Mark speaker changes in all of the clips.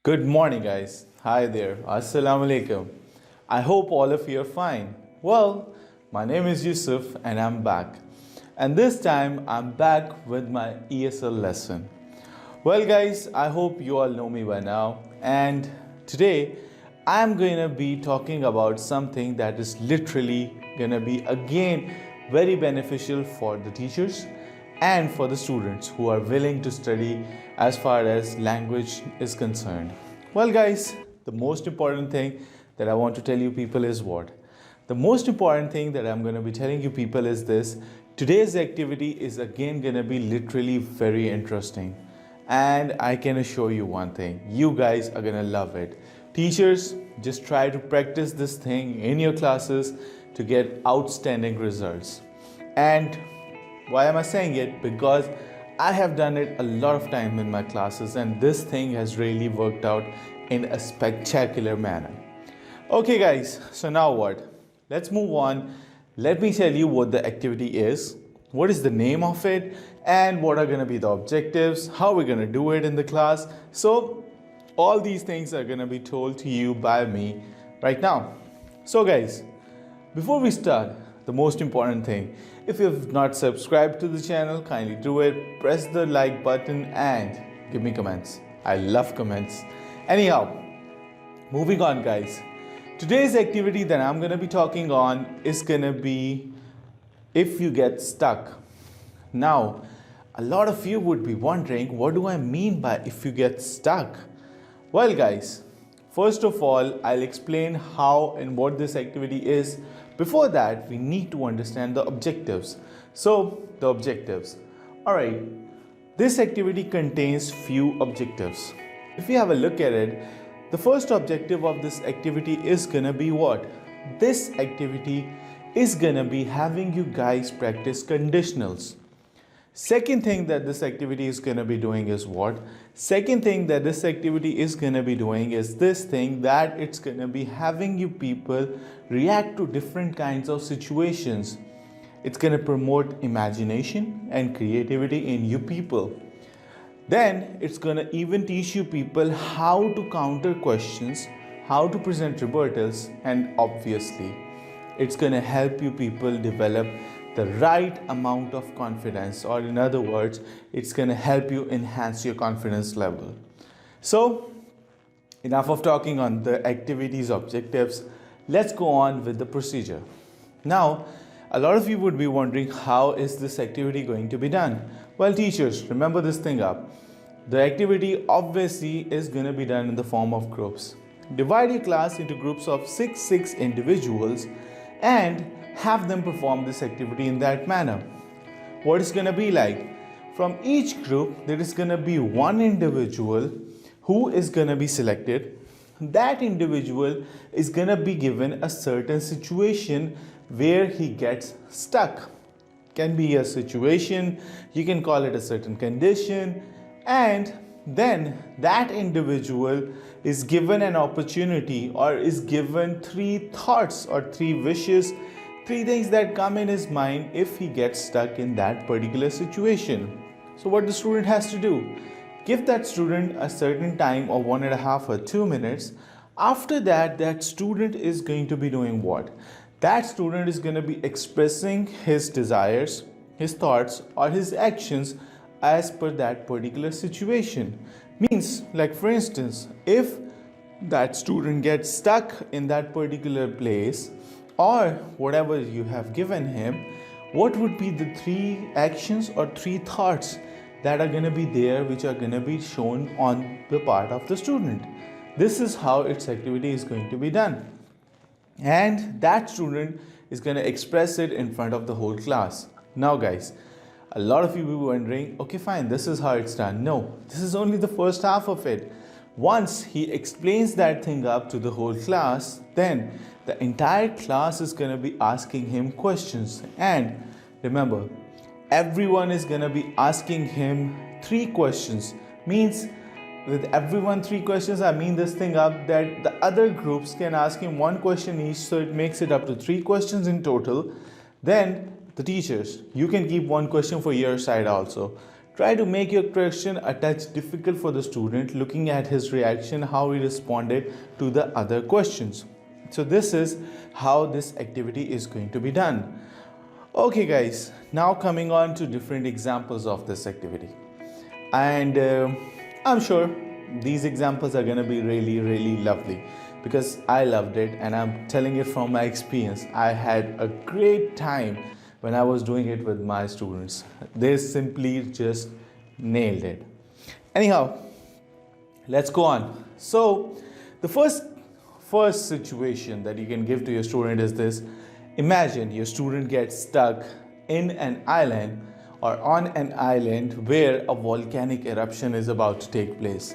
Speaker 1: Good morning, guys. Hi there. Assalamu alaikum. I hope all of you are fine. Well, my name is Yusuf and I'm back. And this time I'm back with my ESL lesson. Well, guys, I hope you all know me by now. And today I'm going to be talking about something that is literally going to be again very beneficial for the teachers and for the students who are willing to study as far as language is concerned. Well, guys, the most important thing that I want to tell you people is what? The most important thing that I'm going to be telling you people is this. Today's activity is again going to be literally very interesting. And I can assure you one thing, you guys are going to love it. Teachers, just try to practice this thing in your classes to get outstanding results. And why am I saying it? Because I have done it a lot of time in my classes and this thing has really worked out in a spectacular manner. Okay guys, so now what? Let's move on. Let me tell you what the activity is, what is the name of it, and what are going to be the objectives, how we're going to do it in the class. So all these things are going to be told to you by me right now. So guys, before we start, the most important thing, if you have not subscribed to the channel, kindly do it. Press the like button and give me comments. I love comments. Anyhow, moving on guys. Today's activity that I'm going to be talking on is going to be if you get stuck. Now, a lot of you would be wondering, what do I mean by if you get stuck? Well guys, first of all, I'll explain how and what this activity is. Before that, we need to understand the objectives. So, the objectives. Alright, this activity contains few objectives. If you have a look at it, the first objective of this activity is gonna be what? This activity is gonna be having you guys practice conditionals. Second thing that this activity is going to be doing is what? Second thing that this activity is going to be doing is this thing that it's going to be having you people react to different kinds of situations. It's going to promote imagination and creativity in you people. Then it's going to even teach you people how to counter questions, how to present rebuttals, and obviously it's going to help you people develop the right amount of confidence, or in other words, it's going to help you enhance your confidence level. So enough of talking on the activities objectives. Let's go on with the procedure. Now, a lot of you would be wondering, how is this activity going to be done? Well, teachers, remember this thing up. The activity obviously is going to be done in the form of groups. Divide your class into groups of 6 individuals and have them perform this activity in that manner. What it's going to be like? From each group, there is going to be one individual who is going to be selected. That individual is going to be given a certain situation where he gets stuck. Can be a situation, you can call it a certain condition, and then that individual is given an opportunity or is given 3 thoughts or 3 wishes, 3 things that come in his mind if he gets stuck in that particular situation. So what the student has to do? Give that student a certain time of 1.5 or 2 minutes. After that, that student is going to be doing what? That student is going to be expressing his desires, his thoughts, or his actions as per that particular situation. Means, like for instance, if that student gets stuck in that particular place or whatever you have given him, what would be the 3 actions or 3 thoughts that are going to be there, which are going to be shown on the part of the student? This is how its activity is going to be done. And that student is going to express it in front of the whole class. Now guys, a lot of you will be wondering, okay fine, this is how it's done. No, this is only the first half of it. Once he explains that thing up to the whole class, then the entire class is going to be asking him questions. And remember, everyone is going to be asking him 3 questions. Means with everyone 3 questions, I mean this thing up that the other groups can ask him 1 question each, so it makes it up to 3 questions in total. Then the teachers, you can keep 1 question for your side also. Try to make your question a touch difficult for the student, looking at his reaction, how he responded to the other questions. So this is how this activity is going to be done. Okay guys, now coming on to different examples of this activity. And I'm sure these examples are going to be really lovely because I loved it, and I'm telling it from my experience. I had a great time when I was doing it with my students. They simply just nailed it. Anyhow, let's go on. So the first situation that you can give to your student is this. Imagine your student gets stuck in an island or on an island where a volcanic eruption is about to take place.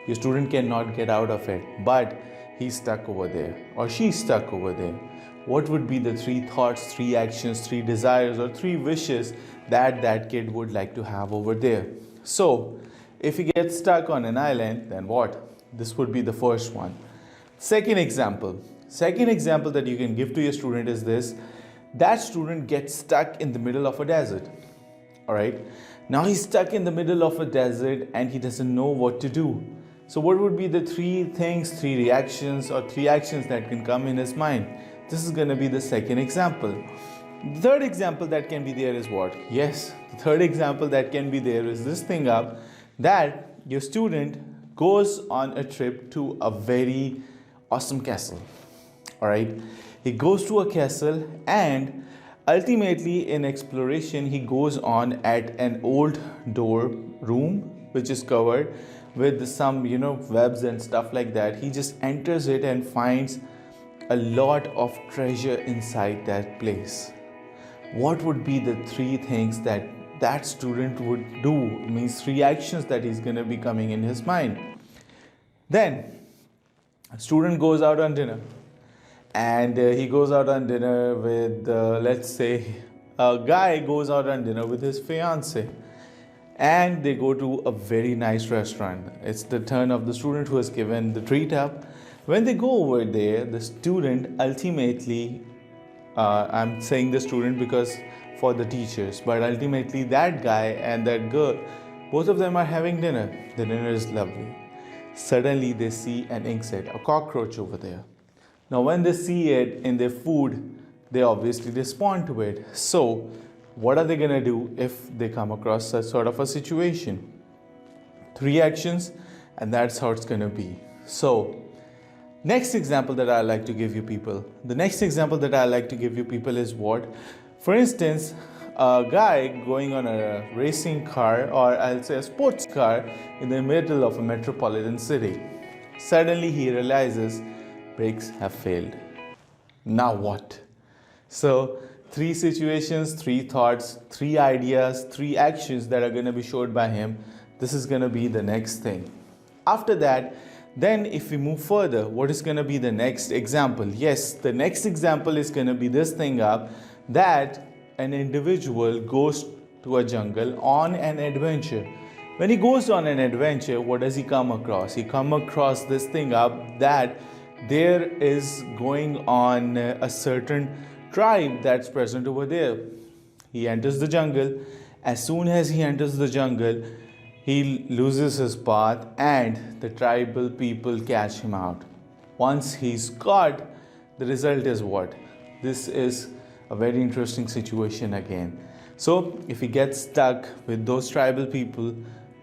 Speaker 1: Your student cannot get out of it, but he's stuck over there or she's stuck over there. What would be the 3 thoughts, 3 actions, 3 desires, or 3 wishes that that kid would like to have over there? So if he gets stuck on an island, then what? This would be the first one. Second example that you can give to your student is this. That student gets stuck in the middle of a desert. All right, now he's stuck in the middle of a desert and he doesn't know what to do. So what would be the 3 things, 3 reactions, or 3 actions that can come in his mind? This is going to be the second example. The third example that can be there is what? Yes, the third example that can be there is this thing up, that your student goes on a trip to a very awesome castle. All right, he goes to a castle, and ultimately in exploration he goes on at an old door room which is covered with some webs and stuff like that. He just enters it and finds a lot of treasure inside that place. What would be the 3 things that that student would do? Means 3 actions that is going to be coming in his mind. Then a student goes out on dinner, and he goes out on dinner with let's say a guy goes out on dinner with his fiance, and they go to a very nice restaurant. It's the turn of the student who has given the treat up. When they go over there, the student ultimately, I'm saying the student because for the teachers, but ultimately that guy and that girl, both of them are having dinner. The dinner is lovely. Suddenly they see an insect, a cockroach over there. Now when they see it in their food, they obviously respond to it. So what are they going to do if they come across such sort of a situation? 3 actions, and that's how it's going to be. So next example that I like to give you people. The next example that I like to give you people is what? For instance, a guy going on a racing car, or I'll say a sports car, in the middle of a metropolitan city. Suddenly he realizes brakes have failed. Now what? So 3 situations, 3 thoughts, 3 ideas, 3 actions that are going to be showed by him. This is going to be the next thing. After that, then if we move further, what is going to be the next example? Yes, the next example is going to be this thing up, that an individual goes to a jungle on an adventure. When he goes on an adventure, what does he come across? He come across this thing up, that there is going on a certain tribe that's present over there. He enters the jungle. As soon as he enters the jungle, he loses his path and the tribal people catch him out. Once he's caught, the result is what? This is a very interesting situation again. So if he gets stuck with those tribal people,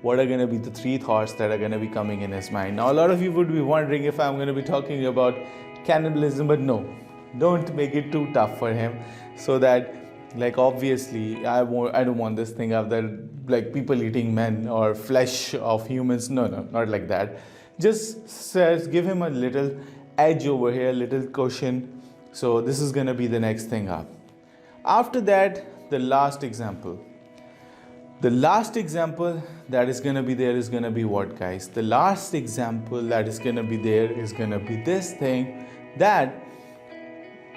Speaker 1: what are going to be the 3 thoughts that are going to be coming in his mind? Now a lot of you would be wondering if I'm going to be talking about cannibalism, but no, don't make it too tough for him, so that obviously I don't want this thing of that people eating men or flesh of humans. No, not like that. Just says give him a little edge over here, little cushion. So this is going to be the next thing up. After that, the last example that is going to be there is going to be what, guys? The last example that is going to be there is going to be this thing, that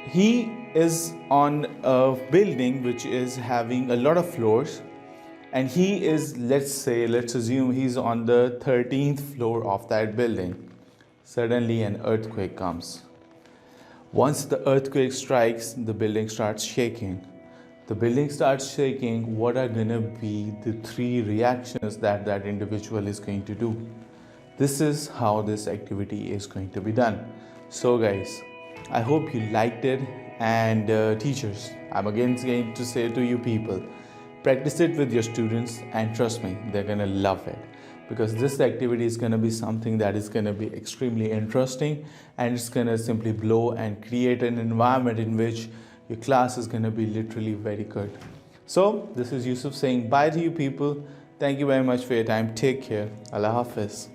Speaker 1: he is on a building which is having a lot of floors, and he is, let's assume he's on the 13th floor of that building. Suddenly an earthquake comes. Once the earthquake strikes, the building starts shaking. the building starts shaking, what are going to be the three reactions that that individual is going to do? This is how this activity is going to be done. So guys, I hope you liked it, and teachers, I'm again going to say to you people, practice it with your students, and trust me, they're going to love it, because this activity is going to be something that is going to be extremely interesting, and it's going to simply blow and create an environment in which your class is going to be literally very good. So this is Yusuf saying bye to you people. Thank you very much for your time. Take care. Allah Hafiz.